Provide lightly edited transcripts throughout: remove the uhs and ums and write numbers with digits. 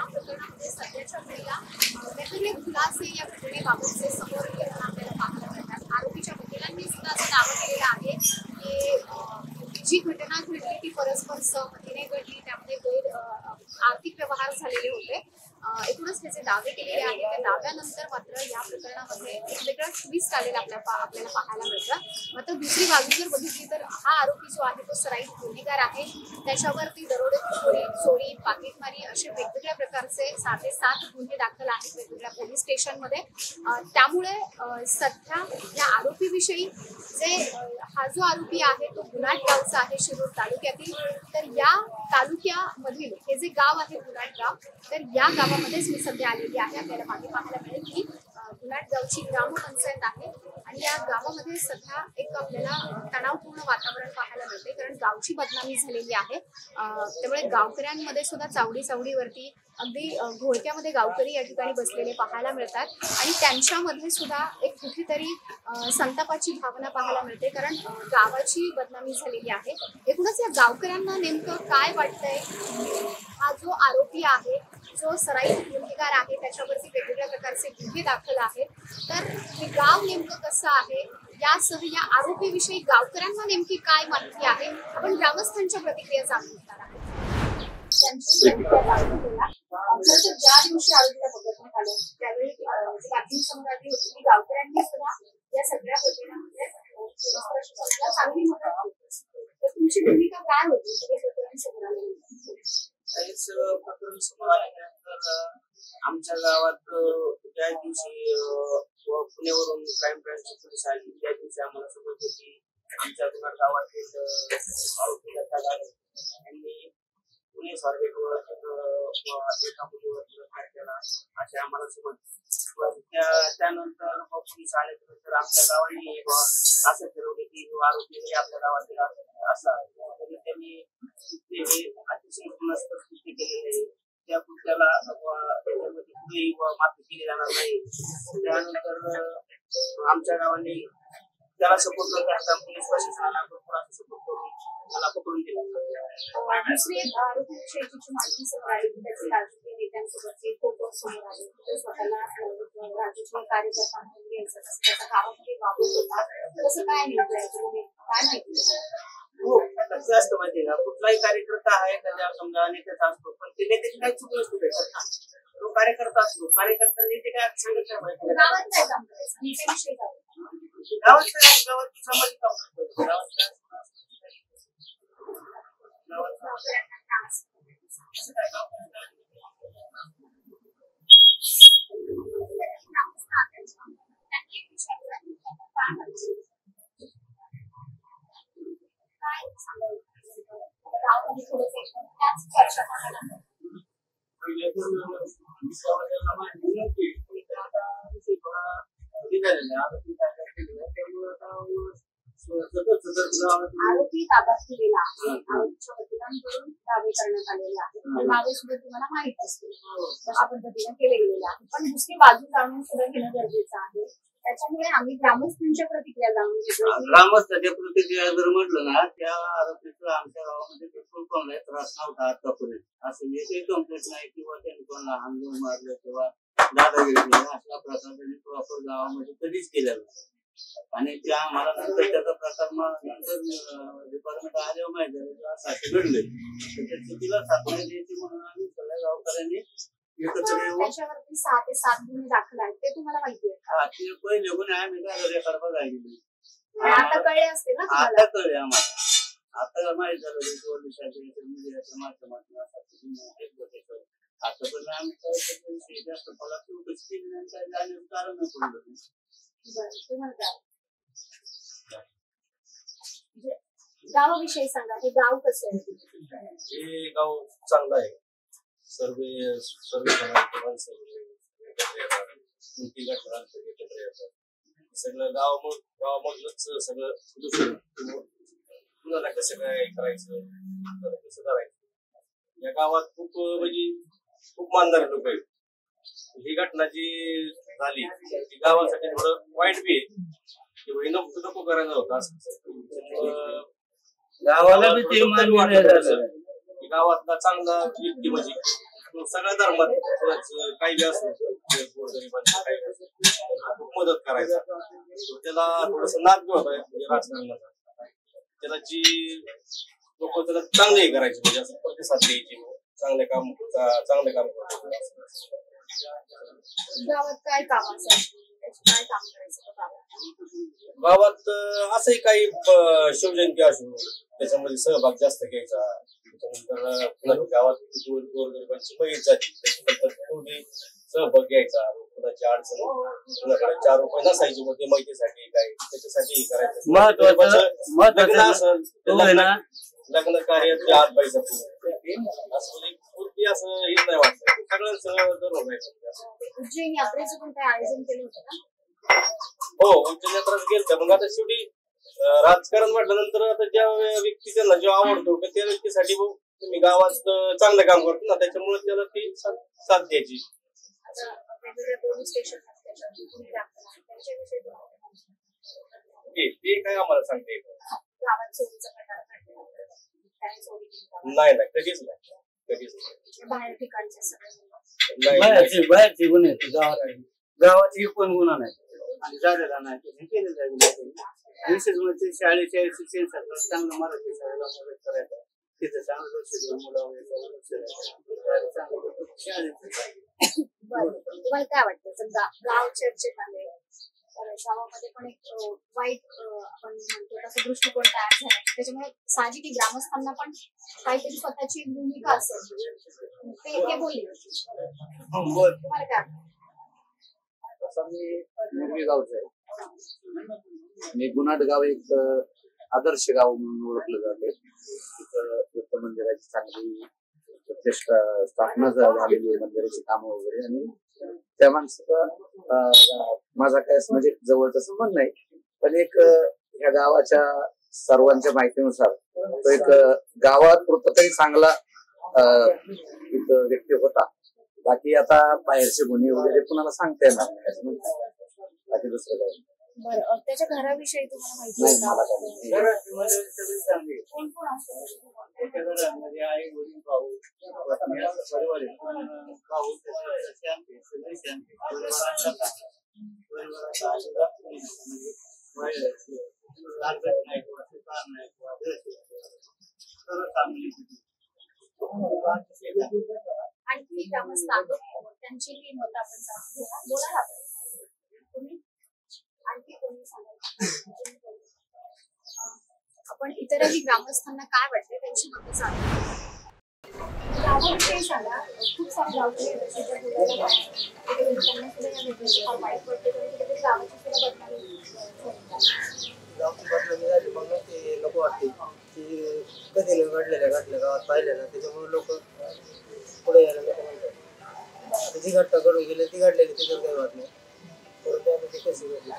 प्रकरणामध्ये सध्याच्या घडीला वेगवेगळे खुलासे या घटनेबाबतचे समोर येताना आपल्याला पाहायला मिळतात। आरोपीच्या वकिलांनी सुद्धा असं दावा केलेला आहे की जी घटना घडली ती परस्पर सहमतीने घडली, त्यामध्ये गैर आर्थिक व्यवहार झालेले होते। एकूणच त्याचे दावे केलेले आहेत। त्या दाव्यानंतर मात्र या प्रकरणामध्ये एक वेगळा ट्विस्ट आलेला आपल्याला पाहायला मिळतं। मात्र दुसरी बाजू जर बघितली तर हा आरोपी जो आहे तो सराईत गुन्हेगार आहे। त्याच्यावरती दरोडेखोरी, चोरी, पाकिटमारी असे वेगवेगळ्या प्रकारचे 7 गुन्हे दाखल आहेत वेगवेगळ्या पोलीस स्टेशनमध्ये। त्यामुळे सध्या या आरोपीविषयी जे हा जो आरोपी आहे तो गुलाट गावचा आहे, शिरूर तालुक्यातील। तर या तालुक्यामधील हे जे गाव आहे गुलाट गाव, तर या गावामध्येच मी सध्या आलेली आहे। आपल्याला मागे पाहायला मिळेल की गुलाट गावची ग्रामपंचायत आहे आणि या गावामध्ये सध्या एक आपल्याला तणावपूर्ण वातावरण पाहायला मिळते, कारण गावची बदनामी झालेली आहे। त्यामुळे गावकऱ्यांमध्ये सुद्धा चावडीवरती अगदी घोळक्यामध्ये गावकरी या ठिकाणी बसलेले पाहायला मिळतात आणि त्यांच्यामध्ये सुद्धा एक कुठेतरी संतापाची भावना पाहायला मिळते, कारण गावाची बदनामी झालेली आहे। एकूणच या गावकऱ्यांना नेमकं काय वाटतंय, हा जो आरोपी आहे, जो सराईत गुन्हेगार आहे, त्याच्यावरती वेगवेगळ्या प्रकारचे गुन्हे दाखल आहेत, तर हे गाव नेमकं कसं आहे, यासह या आरोपीविषयी गावकऱ्यांना नेमकी काय माहिती आहे, आपण ग्रामस्थांच्या प्रतिक्रिया जाणून घेणार आहोत। ज्या दिवशी आरोपीला पकडण्यात आलं त्यावेळी बातमी समोर आली होती की गावकऱ्यांनी सुद्धा या सगळ्या प्रकरणामध्ये चांगली मदत केली। तर तुमची भूमिका काय होती सगळे प्रकरण समोर आले? प्रकरण समोर आल्यानंतर आमच्या गावात ज्या दिवशी पुण्यावरून क्राईम ब्रांचची पोलीस आली त्या दिवशी आम्हाला समजलं की आमच्या गावातील आरोपीला त्यांनी पुणे स्वारगेटवर एका मुलीवर ठार केला असे आम्हाला समजलं। त्यानंतर पोलीस आल्यानंतर आमच्या गावाने असं ठरवले की आरोपी आपल्या गावातील असा, तरी त्यांनी अतिशय नसतं कृत्य केलेले आहे। त्या कृत्याला त्याच्यामध्ये कुठेही माफी केली जाणार नाही। त्यानंतर आमच्या गावाने त्याला सपोर्ट न करता पोलीस प्रशासनाला भरपूर असं सपोर्ट करून त्याला पकडून दिला। दुसरी एक आरोपीविषयीची माहिती समोर आली की त्याचे राजकीय नेत्यांसोबतचे फोटो समोर आले, तो स्वतःला राजकीय कार्यकर्ता म्हणून घ्यायचं असं त्याचा गावामध्ये वापर होता, तसं काय नेमकं तुम्ही काय माहिती? हो, कसं असतं माहिती का, कुठलाही कार्यकर्ता आहे त्याच्या समजा नेत्याचा असतो, पण ते नेत्याची काही चूक नसतो त्याच्यात ना, तो कार्यकर्ता असतो। कार्यकर्ता नेते काय सांगत नाही माहिती गावात काय काम करायचं, नेत्याविषयी काय गावात सामाजिक काम करतो। आरोपी ताब्यात दिलेला आहे, आरोपीच्या वकिलांकडून दावे करण्यात आलेले आहेत, दावे सुद्धा तुम्हाला माहित असतील कशा पद्धतीने केले गेलेले आहे, पण दुसरी बाजू जाणून सुद्धा घेणं गरजेचं आहे। त्याच्यामुळे आम्ही ग्रामस्थांच्या प्रतिक्रिया जाणून घेतो। ग्रामस्थांच्या प्रतिक्रिया जर म्हटलं ना, त्या आरोपीचा आमच्या गावामध्ये बिलकुल कोणाला त्रास नव्हता आतापर्यंत, असं एकही कंप्लेंट नाही किंवा त्यांनी कोणाला हाणून मारलं किंवा दादागिरी केली अशा प्रकारचे प्रॉपर गावामध्ये कधीच केलेलं नाही। आणि त्या आम्हाला नंतर त्याचा प्रकार नंतर डिपार्टमेंट आल्यावर माहिती झालं असं घडलंय, तर त्या चुकीला सापडा द्यायची म्हणून आम्ही सगळ्या गावकऱ्यांनी एकत्र येऊन त्याच्यावरती 6 ते 7 गुन्हे दाखल आहेत, ते तुम्हाला माहिती आहे? ते पहिले गुन्हे आम्ही काय रेकॉर्ड बघायला आता कळले असते ना? आता कळले आम्हाला, आता माहित झालं मीडियाच्या माध्यमातून आतापर्यंत आम्ही जास्त मला जाण्याचं कारण पडलं नाही। गावाविषयी सांगा, हे गाव कसं आहे? हे गाव चांगलं आहे, सर्व सगळं गावामधलंच सगळं कुणाला कसं काय करायचं, कसं करायचं। या गावात खूप म्हणजे खूप मानणारे लोक आहेत। ही घटना जी झाली ती गावासाठी थोडं वाईट बी आहे, किंवा नको नको करायला होता असं. त्यामुळं गावाला बी ते मान्य नाही झालं. की गावातला चांगला व्यक्ती म्हणजे सगळ्या धर्मात काही बी असो गोरगरिबांना काही बी असो, खूप मदत करायचा. त्याला थोडस नाद बी होता म्हणजे राजकारणाचा. त्याला जी लोक त्याला चांगले करायचे म्हणजे असं प्रतिसाद द्यायचे, चांगले काम करायचे. गावात काय काम असेल काय काम करायचं गावात असंही काही शिवजयंती असो त्याच्यामध्ये सहभाग जास्त घ्यायचा. त्याच्यानंतर गावात गोरगरिबांची मयत जाती त्याच्यानंतर थोडी सहभाग घ्यायचा. कुणाची अडचण कुणाकडे 4 रुपये नसायची मग ते माहितीसाठी काय त्याच्यासाठी करायचं. महत्वाचं असेल लग्न कार्यात हात पाहिजे असं हेच नाही वाटतं. सगळं जरूर नाही. उज्जैन यात्रेचं पण काय आयोजन केलं होतं का? हो उज्जैन यात्राच गेलत्या. मग आता शेवटी राजकारण म्हटल्यानंतर आता ज्या व्यक्ती त्यांना जो आवडतो त्या व्यक्तीसाठी तुम्ही गावात चांगलं काम करतो ना त्याच्यामुळे त्याला ती साथ द्यायची. वेगवेगळ्या पोलीस स्टेशन ते काय आम्हाला सांगते गावात चोरीचा प्रकार नाही कधीच नाही. बाहेर ठिकाणचे बाहेरचे गुन्हे गावात पण गुन्हा नाही आणि झालेला नाही हे केलं जाईल. विशेष म्हणजे शाळेच्या शिक्षण चांगलं मराठी शाळेला मदत करायचं तिथे चांगलं लक्ष देऊन मुलावर तुम्हाला काय वाटतं समजा गाव चर्चेत आले गावामध्ये पण एक वाईट आपण म्हणतो तसा दृष्टिकोन तयार झाला त्याच्यामुळे साहजिक ग्रामस्थांना पण काहीतरी स्वतःची भूमिका असेल ते बोलले. तुम्हाला काय तसा मी मुरबी गावचा आहे. मी गुन्हाट गाव एक आदर्श गाव म्हणून ओळखलं जाते. तिथं दत्त मंदिराची चांगली प्रतिष्ठा स्थापना झालेली आहे मंदिराची कामं वगैरे आणि त्या माणसाचा माझा काय म्हणजे जवळचं संबंध नाही पण एक ह्या गावाच्या सर्वांच्या माहितीनुसार तो एक गावात तरी चांगला व्यक्ती होता. बाकी आता बाहेरचे गुन्हे वगैरे कुणाला सांगता येणार नाही बाकी दुसरं काही. बरं त्याच्या घराविषयी तुम्हाला माहिती आहे कोण कोण असतं त्याच्या घरामध्ये आई वडील भाऊ परिवार भाऊ आणखी ग्रामस्थ आहेत त्यांची मत आपण बोला तुम्ही आणखी कोणी सांगायचं आपण इतरही ग्रामस्थांना काय वाटतं त्यांची मतं सांगा. गावाविषयी सांगा खूप सारे गावचे बोलायला त्यांना सुद्धा या भेटीची फार वाईट वाटते तरी गावाची सुद्धा बदनामी गावची बदनामी झाली म्हणून ते नको वाटते की कधी न घडलेल्या घटना गावात पाहिल्या ना त्याच्यामुळे लोक पुढे यायला नको म्हणतात. जी घटना घडून गेली ती घडलेली त्याच्यावर काही वाट नाही परंतु ती कशी घडली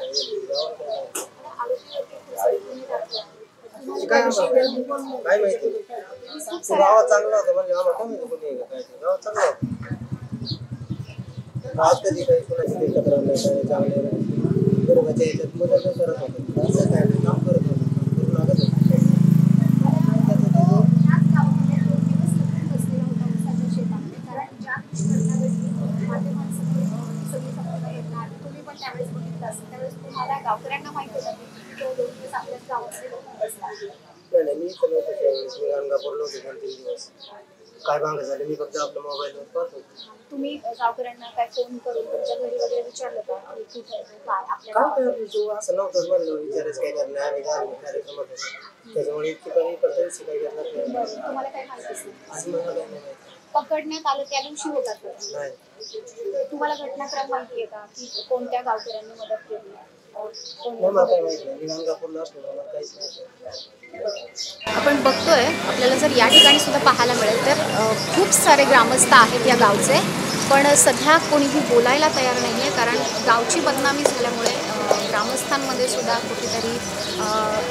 काय माहिती गावात चांगला होता म्हणजे आम्हाला काय माहिती कोणी काय गावात चांगला होता. गावात कधी काही कोणाची काही तक्रार नाही काय चांगले गरीबाच्या याच्यात मदत करत होतं असं काय काम करत होतं करू लागत होतं. त्यावेळेस बघितलं असतं त्यावेळेस तुम्हाला गावकऱ्यांना माहिती होतं की तो 2 दिवस आपल्याच गावामध्ये नाही मी तर नव्हतं त्यावेळेस मी गाणगापूरला होते 2-3 दिवस काय भांग झाले मी फक्त आपल्या मोबाईलवर पाहतो. तुम्ही गावकऱ्यांना काय फोन करून तुमच्या घरी वगैरे विचारलं का की कुठे काय आपल्या असं नव्हतं म्हणलं विचारायचं काय करणार आम्ही धार्मिक कार्यक्रमात होतो त्याच्यामुळे इतकी काही करता काही करणार नाही. तुम्हाला काय माहिती असेल असं मला काही नाही माहिती. पकडण्यात आलं त्या दिवशी होतात नाही तुम्हाला घटनाक्रम माहिती आहे का की कोणत्या गावकऱ्यांनी मदत केली मला काही माहिती नाही मी गाणगापूरला असतो मला काहीच नाही. आपण बघतोय आपल्याला जर या ठिकाणी सुद्धा पाहायला मिळेल तर खूप सारे ग्रामस्थ आहेत या गावचे पण सध्या कोणीही बोलायला तयार नाही आहे कारण गावची बदनामी झाल्यामुळे ग्रामस्थांमध्ये सुद्धा कुठेतरी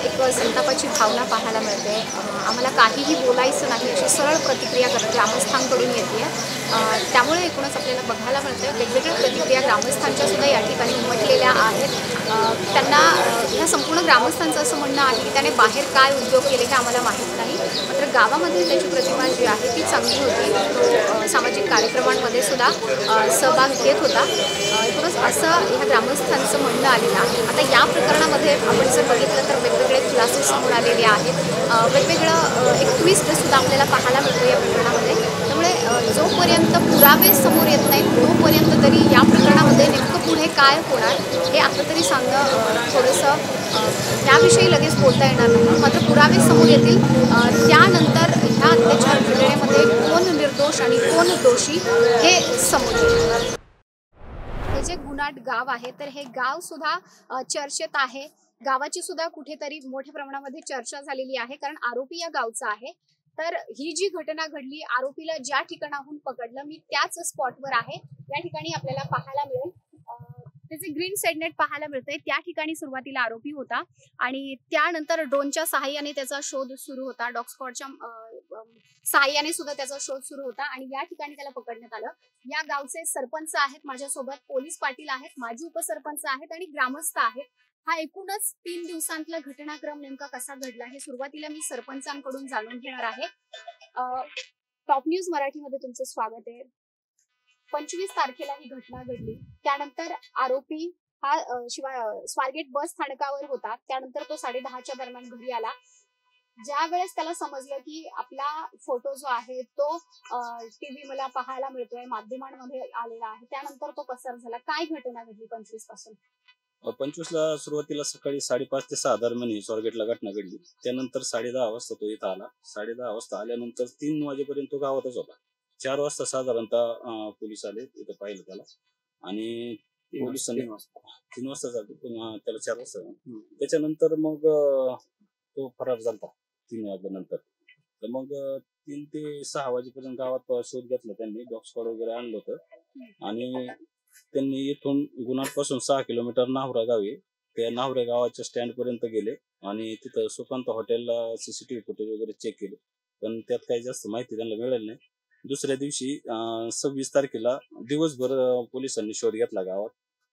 एक संतापाची भावना पाहायला मिळते. आम्हाला काहीही बोलायचं नाही अशी सरळ प्रतिक्रिया ग्रामस्थांकडून येते. त्यामुळे एकूणच आपल्याला बघायला मिळतं वेगवेगळ्या प्रतिक्रिया ग्रामस्थांच्या सुद्धा या ठिकाणी उमटलेल्या आहेत. त्यांना या इथं संपूर्ण ग्रामस्थांचं असं म्हणणं आहे की त्याने बाहेर काय उद्योग केले हे आम्हाला माहीत नाही, मात्र गावामध्ये त्याची प्रतिमा जी आहे ती चांगली होती. तो सामाजिक कार्यक्रमांमध्ये सुद्धा सहभाग घेत होता. एकूणच असं ह्या ग्रामस्थांचं म्हणणं आलेलं आहे. आता या प्रकरणामध्ये आपण जर बघितलं तर वेगवेगळे खुलासे समोर आलेले आहेत. वेगवेगळं एक ट्विस्ट सुद्धा आपल्याला पाहायला मिळतो या प्रकरणामध्ये. त्यामुळे जोपर्यंत पुरावे समोर येत नाहीत तोपर्यंत तरी या प्रकरणामध्ये नेमकं पुढे काय होणार हे आता तरी सांगणं थोडंसं याविषयी लगेच बोलता येणार नाही. मात्र पुरावे समोर येतील त्यानंतर ह्या अत्याचार घटनेमध्ये कोण निर्दोष आणि कोण दोषी हे समोर येईल. हे जे गुन्हाट गाव आहे तर हे गाव सुद्धा चर्चेत आहे. गावाची सुद्धा कुठेतरी मोठ्या प्रमाणामध्ये चर्चा झालेली आहे, कारण आरोपी या गावचा आहे. तर ही जी घटना घडली, आरोपीला ज्या ठिकाणाहून पकडलं, मी त्याच स्पॉटवर आहे. या ठिकाणी आपल्याला पाहायला मिळेल त्याचे ग्रीन सेडनेट पाहायला मिळतंय. त्या ठिकाणी सुरुवातीला आरोपी होता आणि त्यानंतर ड्रोनच्या सहाय्याने त्याचा शोध सुरू होता. डॉग स्क्वॉडच्या सहाय्याने सुद्धा त्याचा शोध सुरू होता आणि या ठिकाणी त्याला पकडण्यात आलं. या गावचे सरपंच आहेत माझ्यासोबत, पोलीस पाटील आहेत, माजी उपसरपंच आहेत आणि ग्रामस्थ आहेत. हा एकूणच 3 दिवसांतला घटनाक्रम नेमका कसा घडला हे सुरुवातीला मी सरपंचांकडून जाणून घेणार आहे. टॉप न्यूज मराठीमध्ये तुमचं स्वागत आहे. 25 तारखेला ही घटना घडली. त्यानंतर आरोपी हा स्वारगेट बस स्थानकावर होता. त्यानंतर तो 10:30च्या दरम्यान घरी आला. ज्या वेळेस त्याला समजलं की आपला फोटो जो आहे तो टीव्ही मला पाहायला मिळतोय, माध्यमांमध्ये आलेला आहे, त्यानंतर तो पसार झाला. काय घटना घडली 25 पासून? 25ला सुरुवातीला सकाळी 5:30 ते 6 दरम्यान ही स्वारगेटला घटना घडली. त्यानंतर 10:30 वाजता तो इथं आला. 10:30 वाजता आल्यानंतर 3 वाजेपर्यंत तो गावातच होता. 4 वाजता साधारणतः पोलीस आले, इथं पाहिलं त्याला आणि पोलिसांनी 3 वाजता झाले पण त्याला 4 वाजता. त्याच्यानंतर मग तो फरार झाला 3 वाजल्यानंतर. तर मग 3 ते 6 वाजेपर्यंत गावात शोध घेतला त्यांनी. डॉग स्क्वॉड वगैरे आणलं होतं आणि त्यांनी इथून गुन्हापासून 6 किलोमीटर नावरा गावी त्या नावऱ्या गावाच्या स्टँड पर्यंत गेले आणि तिथं सुकांत हॉटेलला CCTV फुटेज वगैरे चेक केले, पण त्यात काही जास्त माहिती त्यांना मिळाली नाही. दुसऱ्या दिवशी 26 तारखेला दिवसभर पोलिसांनी शोध घेतला गावात.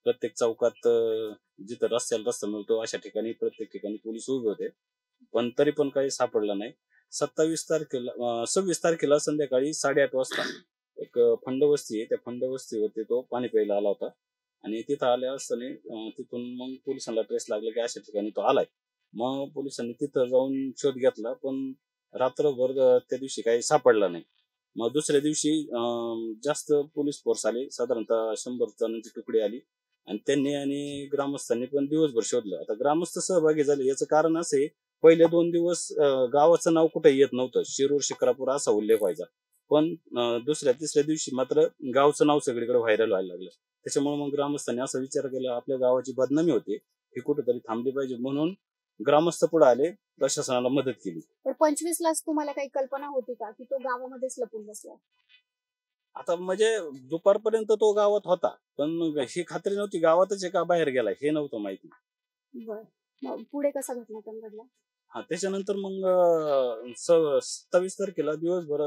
प्रत्येक चौकात जिथं रस्त्याला रस्ता मिळतो अशा ठिकाणी प्रत्येक ठिकाणी पोलीस उभे होते, पण तरी पण काही सापडलं नाही. 26 तारखेला संध्याकाळी 8:30 वाजता एक फंडवस्ती आहे, त्या फंडवस्तीवरती तो पाणी प्यायला आला होता आणि तिथं आल्या असताना तिथून मग पोलिसांना ट्रेस लागला की अशा ठिकाणी तो आलाय. मग पोलिसांनी तिथं जाऊन शोध घेतला, पण रात्रभर त्या दिवशी काही सापडला नाही. मग दुसऱ्या दिवशी जास्त पोलीस फोर्स आले, साधारणतः 100 जणांची तुकडी आली आणि त्यांनी आणि ग्रामस्थांनी पण दिवसभर शोधलं. आता ग्रामस्थ सहभागी झाले याचं कारण असं आहे, पहिले 2 दिवस गावाचं नाव कुठे येत नव्हतं, शिरूर शिक्रापूर असा उल्लेख व्हायचा, पण दुसऱ्या तिसऱ्या दिवशी मात्र गावचं नाव सगळीकडे व्हायरल व्हायला लागलं. त्याच्यामुळे मग ग्रामस्थांनी असा विचार केला आपल्या गावाची बदनामी होते, ही कुठेतरी थांबली पाहिजे, म्हणून ग्रामस्थ पुढे आले, प्रशासनाला मदत केली. तर 25लाच तुम्हाला काही कल्पना होती का की तो गावामध्येच लपून बसला? आता म्हणजे दुपारपर्यंत तो गावात होता, पण ही खात्री नव्हती गावातच एका बाहेर गेला हे नव्हतं माहिती. बरं, पुढे कसा घटनाक्रम घडला? त्याच्यानंतर मग 27 तारखेला दिवसभर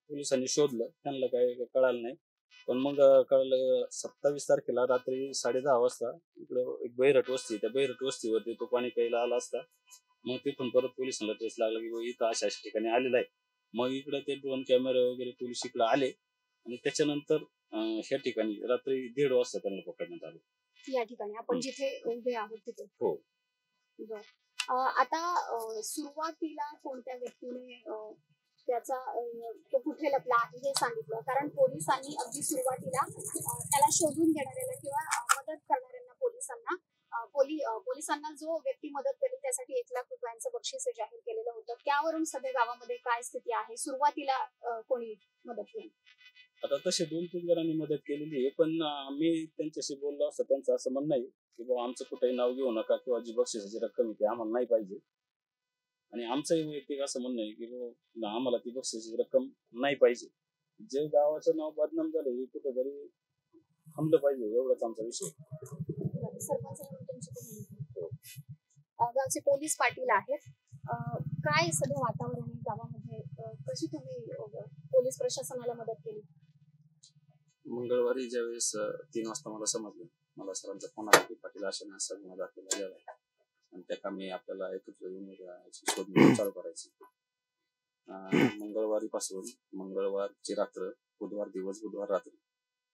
पोलिसांनी शोधलं, त्यांना काही कळालं नाही. पण मग कळलं 27 तारखेला रात्री 10:30 वाजता इकडं एक बैरट वस्ती, त्या बैरट वस्तीवरती तो पाणी प्यायला आला असता. मग तिथून परत पोलिसांना ट्रेस लागला की इथं अशा ठिकाणी आलेला आहे. मग इकडे ते ड्रोन कॅमेरे वगैरे पोलीस इकडे आले आणि त्याच्यानंतर ह्या ठिकाणी रात्री 1:30 वाजता त्यांना पकडण्यात आलं. या ठिकाणी आपण जिथे उभे आहोत तिथे? हो. आता सुरुवातीला कोणत्या व्यक्तीने त्याचा तो कुठे लपला आहे हे सांगितलं, कारण पोलिसांनी अगदी सुरुवातीला त्याला शोधून देणाऱ्याला किंवा मदत करणाऱ्यांना पोलिसांना जो व्यक्ती मदत करेल त्यासाठी 1 लाख रुपयांचं बक्षीस जाहीर केलेलं होतं. त्यावरून सध्या गावामध्ये काय स्थिती आहे? सुरुवातीला कोणी मदत केली? आता तसे 2-3 जणांनी मदत केलेली आहे, पण आम्ही त्यांच्याशी बोललो असतं त्यांचं असं म्हणणं आहे की बाबा आमचं कुठेही नाव घेऊ नका किंवा जी बक्षिसाची रक्कम आहे ती आम्हाला नाही पाहिजे. आणि आमचंही वैयक्तिक असं म्हणणं आहे की बाबा आम्हाला ती बक्षिसाची रक्कम नाही पाहिजे. जे गावाचं नाव बदनाम झालं हे कुठेतरी थांबलं पाहिजे, एवढाच आमचा विषय. गावचे पोलीस पाटील आहेत, काय सध्या वातावरण आहे गावामध्ये? कशी तुम्ही पोलीस प्रशासनाला मदत केली? मंगळवारी ज्यावेळेस 3 वाजता मला समजलं, मला सरांचा फोन आला की पाटील अशा असा गुन्हा दाखल झालेला आहे आणि त्या कामी आपल्याला एकत्र येऊन याची शोध मोहीम चालू करायची. मंगळवारची रात्र, बुधवार दिवस, बुधवार रात्र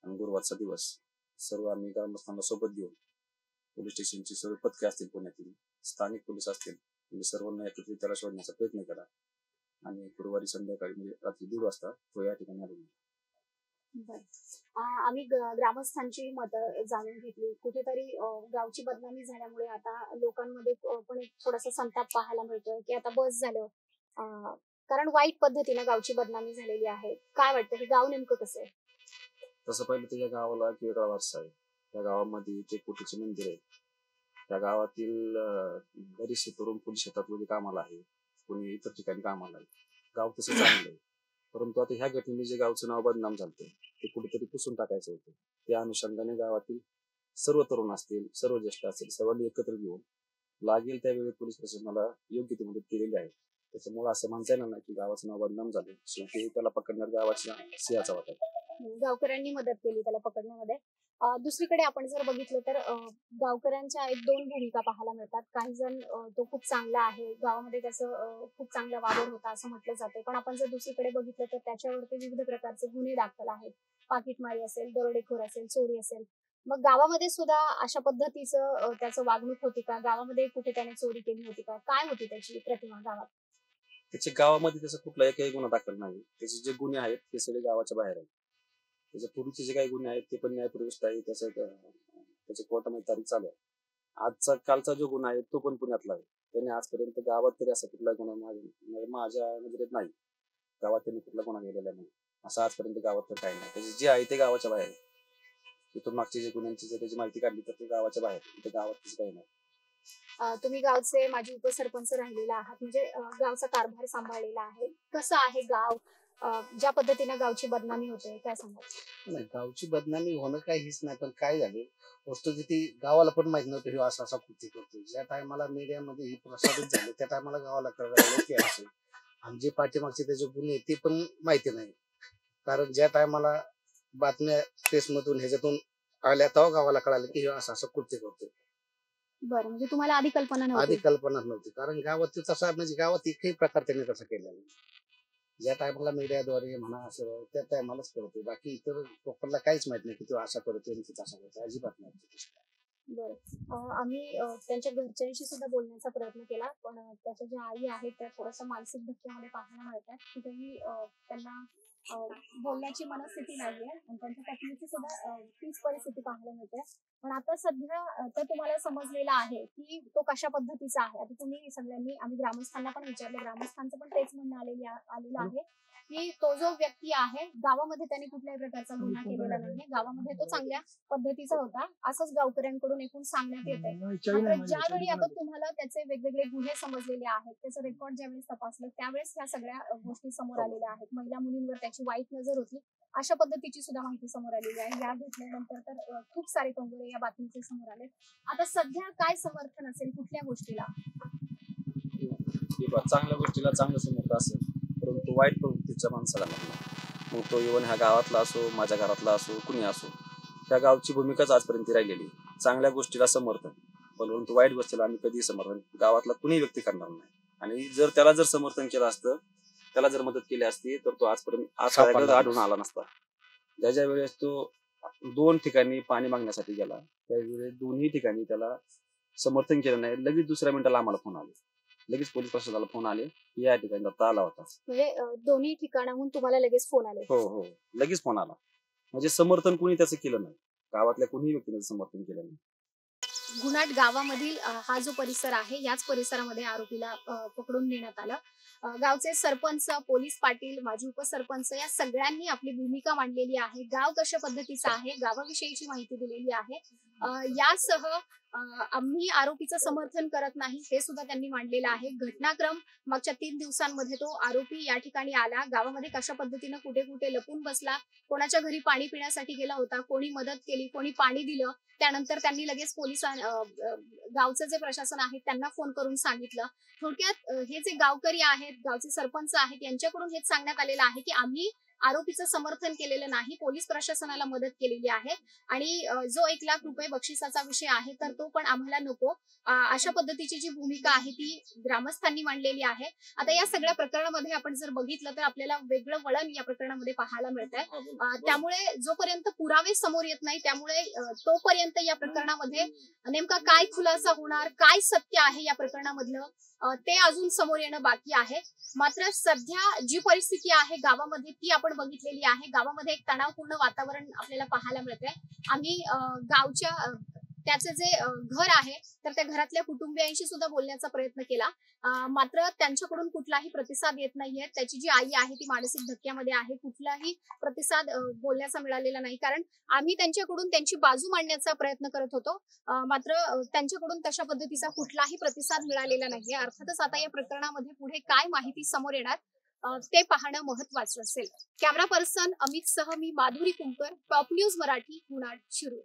आणि गुरुवारचा दिवस सर्व आम्ही ग्रामस्थांना सोबत घेऊन पोलीस स्टेशनची सर्व पथके असतील, पुण्यातील स्थानिक पोलीस असतील, म्हणजे सर्वांना एकत्रित त्याला शोधण्याचा प्रयत्न केला आणि गुरुवारी संध्याकाळी म्हणजे रात्री 1:30 वाजता तो या ठिकाणी आढळून. आम्ही ग्रामस्थांची मतं जाणून घेतली. कुठेतरी गावची बदनामी झाल्यामुळे आता लोकांमध्ये पण एक थोडासा संताप पाहायला मिळतोय की आता बस झालं, कारण वाईट पद्धतीने गावची बदनामी झालेली आहे. काय वाटतं, हे गाव नेमकं कसं आहे? तसं पाहिलं तर या गावाला एक वेगळा वारसा आहे. त्या गावामध्ये ते कोटीचे मंदिर आहे. त्या गावातील बरेचसे तरुण पोलीस शेतात वगैरे कामाला आहे, कोणी इतर ठिकाणी कामाला आहे. गाव तसं चांगलं आहे, परंतु आता ह्या घटनेने जे गावचं नाव बदनाम झालं ते कुठेतरी पुसून टाकायचं होतं. त्या अनुषंगाने गावातील सर्व तरुण असतील, सर्व ज्येष्ठ असतील, सर्वांनी एकत्र घेऊन लागेल त्यावेळी पोलीस प्रशासनाला योग्य ती मदत केलेली आहे. त्याच्यामुळे असं म्हणता येणार नाही की गावाचं नाव बदनाम झालं, शेवटी त्याला पकडण्यात गावाच्या सिंहाचा वाटा आहे. गावकऱ्यांनी मदत केली त्याला पकडण्यामध्ये. दुसरीकडे आपण जर बघितलं तर गावकऱ्यांच्या 1-2 भूमिका पाहायला मिळतात. काही जण तो खूप चांगला आहे, गावामध्ये त्याचं खूप चांगला वावर होता असं म्हटलं जाते, पण आपण जर दुसरीकडे बघितलं तर त्याच्यावरती विविध प्रकारचे गुन्हे दाखल आहेत. पाकिटमारी असेल, दरोडेखोर असेल, चोरी असेल. मग गावामध्ये सुद्धा अशा पद्धतीचं त्याचं वागणूक होती का? गावामध्ये कुठे त्याने चोरी केली होती का? काय होती त्याची प्रतिमा गावात? त्याच्या गावामध्ये त्याचा कुठला एकही गुन्हा दाखल नाही. त्याचे जे गुन्हे आहेत ते सगळे गावाच्या बाहेर आहेत. त्याच्या पूर्वीचे जे काही गुन्हे आहेत ते पण न्यायप्रविष्ट आहे. त्याच्या कोर्टामध्ये तारीख चालू आहे. कालचा जो गुन्हा आहे तो पण पुण्यातला आहे. त्याने आजपर्यंत गावात तरी असा कुठला गुन्हा माझ्या नजरेत नाही. गावात त्यांनी कुठला गुन्हा केलेला नाही असं आजपर्यंत गावात तर काही नाही. त्याचे जे आहे ते गावाच्या बाहेर आहे. तिथून मागचे जे गुन्ह्यांची जर त्याची माहिती काढली तर ते गावाच्या बाहेर, ते गावात काही नाही. तुम्ही गावचे माजी उपसरपंच राहिलेला आहात, म्हणजे गावचा कारभार सांभाळलेला आहे. कसं आहे गाव, ज्या पद्धतीने गावची बदनामी होते, काय सांगाल? नाही, गावची बदनामी होणं काही हेच नाही, पण काय झाले वस्तुस्थिती गावाला पण माहित नव्हतं हे असा कृती करतो. ज्या टायमाला मीडियामध्ये ही प्रसारित झाले त्या टायमाला गावाला कळलं की असे, आणि जे पाठीमागचे त्याचे गुन्हे ते पण माहिती नाही. कारण ज्या टायमाला बातम्या प्रेसमधून ह्याच्यातून आल्या तेव्हा गावाला कळालं की हे असं कृत्य करतो. बरं, म्हणजे तुम्हाला आधी कल्पना नव्हती? आधी कल्पना नव्हती, कारण गावात तसा म्हणजे गावात एकही प्रकार त्यांनी तसा केलेला नाही. ज्या टायमाला मीडियाद्वारे म्हणा असं त्या टायमालाच करतोय, बाकी इतर लोकांना काहीच माहित नाही की तो असा करतोय आणि तसा करतोय, अजिबात नाही. बरं, आम्ही त्यांच्या घरच्यांशी सुद्धा बोलण्याचा प्रयत्न केला, पण त्याच्या ज्या आई आहेत त्या थोडासा मानसिक धक्क्यामध्ये पाहायला मिळतात. कुठेही त्यांना बोलण्याची मनस्थिती नाहीये आणि त्यांच्या पत्नीची सुद्धा तीच परिस्थिती पाहायला मिळते. पण आता सध्या तर तुम्हाला समजलेलं आहे की तो कशा पद्धतीचा आहे. आता तुम्ही सगळ्यांनी, आम्ही ग्रामस्थांना पण विचारले, ग्रामस्थांचं पण तेच म्हणणं आलेलं आहे की तो जो व्यक्ती आहे गावामध्ये त्याने कुठल्याही प्रकारचा गुन्हा केलेला नाहीये, गावामध्ये तो चांगल्या पद्धतीचा होता असंच गावकऱ्यांकडून एकूण सांगण्यात येत आहे. मात्र ज्यावेळी आता तुम्हाला त्याचे वेगवेगळे गुन्हे समजलेले आहेत, त्याचं रेकॉर्ड ज्यावेळेस तपासलं त्यावेळेस ह्या सगळ्या गोष्टी समोर आलेल्या आहेत. महिला मुलींवर त्याची वाईट नजर होती अशा पद्धतीची सुद्धा माहिती समोर आलेली आहे. या घटनेनंतर तर खूप सारे कंगोरे या बातमीचे समोर आले. आता सध्या काय समर्थन असेल कुठल्या गोष्टीला? चांगल्या गोष्टीला चांगलं समर्थन असेल, परंतु वाईट प्रवृत्तीच्या माणसाला नाही. मग तो इव्हन ह्या गावातला असो, माझ्या घरातला असो, कुणी असो, त्या गावची भूमिकाच आजपर्यंत राहिलेली. चांगल्या गोष्टीला समर्थन, परंतु वाईट गोष्टीला आम्ही कधीही समर्थन गावातला कुणी व्यक्ती करणार नाही. आणि जर त्याला जर समर्थन केलं असतं, त्याला जर मदत केली असती तर तो आजपर्यंत आढळून आला नसता. ज्या वेळेस तो 2 ठिकाणी पाणी मागण्यासाठी गेला त्यावेळेस दोन्ही ठिकाणी त्याला समर्थन केलं नाही. लगेच दुसऱ्या मिनिटाला आम्हाला फोन आले, लगेच पोलीस प्रशासनाला फोन आले, या ठिकाणी दत्ता आला होता. म्हणजे दोन्ही ठिकाणाहून तुम्हाला लगेच फोन आले? हो, लगेच फोन आला. म्हणजे समर्थन कोणी त्याचं केलं नाही, गावातल्या कोणीही व्यक्तीने समर्थन केलं नाही. गुणाट गावामधील हा जो परिसर आहे याच परिसरामध्ये आरोपीला पकडून नेण्यात आलं. गावचे सरपंच, पोलीस पाटील, माजी उपसरपंच या सगळ्यांनी आपली भूमिका मांडलेली आहे. गाव कशा पद्धतीचं आहे, गावाविषयीची माहिती दिलेली आहे. यासह आम्ही आरोपीचं समर्थन करत नाही हे सुद्धा त्यांनी मांडलेलं आहे. घटनाक्रम मागच्या 3 दिवसांमध्ये तो आरोपी या ठिकाणी आला, गावामध्ये कशा पद्धतीनं कुठे कुठे लपून बसला, कोणाच्या घरी पाणी पिण्यासाठी गेला होता, कोणी मदत केली, कोणी पाणी दिलं, त्यानंतर त्यांनी लगेच गावचं जे प्रशासन आहे त्यांना फोन करून सांगितलं. थोडक्यात हे जे गावकरी आहेत, गावचे सरपंच आहेत, यांच्याकडून हेच सांगण्यात आलेलं आहे की आम्ही आरोपीचं समर्थन केलेलं नाही, पोलीस प्रशासनाला मदत केलेली आहे आणि जो 1 लाख रुपये बक्षिसाचा विषय आहे तर तो पण आम्हाला नको, अशा पद्धतीची जी भूमिका आहे ती ग्रामस्थांनी मांडलेली आहे. आता या सगळ्या प्रकरणामध्ये आपण जर बघितलं तर आपल्याला वेगळं वळण या प्रकरणामध्ये पाहायला मिळतंय. त्यामुळे जोपर्यंत पुरावे समोर येत नाही त्यामुळे तोपर्यंत या प्रकरणामध्ये नेमका काय खुलासा होणार, काय सत्य आहे या प्रकरणामधलं ते अजून समोर येणं बाकी आहे. मात्र सध्या जी परिस्थिती आहे गावामध्ये ती आपण बघितलेली आहे. गावामध्ये एक तणावपूर्ण वातावरण आपल्याला पाहायला मिळतंय. आम्ही गावच्या त्याचे जे घर आहे तर त्या घरातल्या कुटुंबियांशी सुद्धा बोलण्याचा प्रयत्न केला, मात्र त्यांच्याकडून कुठलाही प्रतिसाद येत नाहीये. त्याची जी आई आहे ती मानसिक धक्क्यामध्ये आहे, कुठलाही प्रतिसाद बोलण्याचा मिळालेला नाही. कारण आम्ही त्यांच्याकडून त्यांची बाजू मांडण्याचा प्रयत्न करत होतो, मात्र त्यांच्याकडून तशा पद्धतीचा कुठलाही प्रतिसाद मिळालेला नाहीये. अर्थातच आता या प्रकरणामध्ये पुढे काय माहिती समोर येणार ते पाहणं महत्वाचं असेल. कॅमेरा पर्सन अमित सह मी माधुरी कुंकर, टॉप न्यूज मराठी, गुणाड, शिरूर.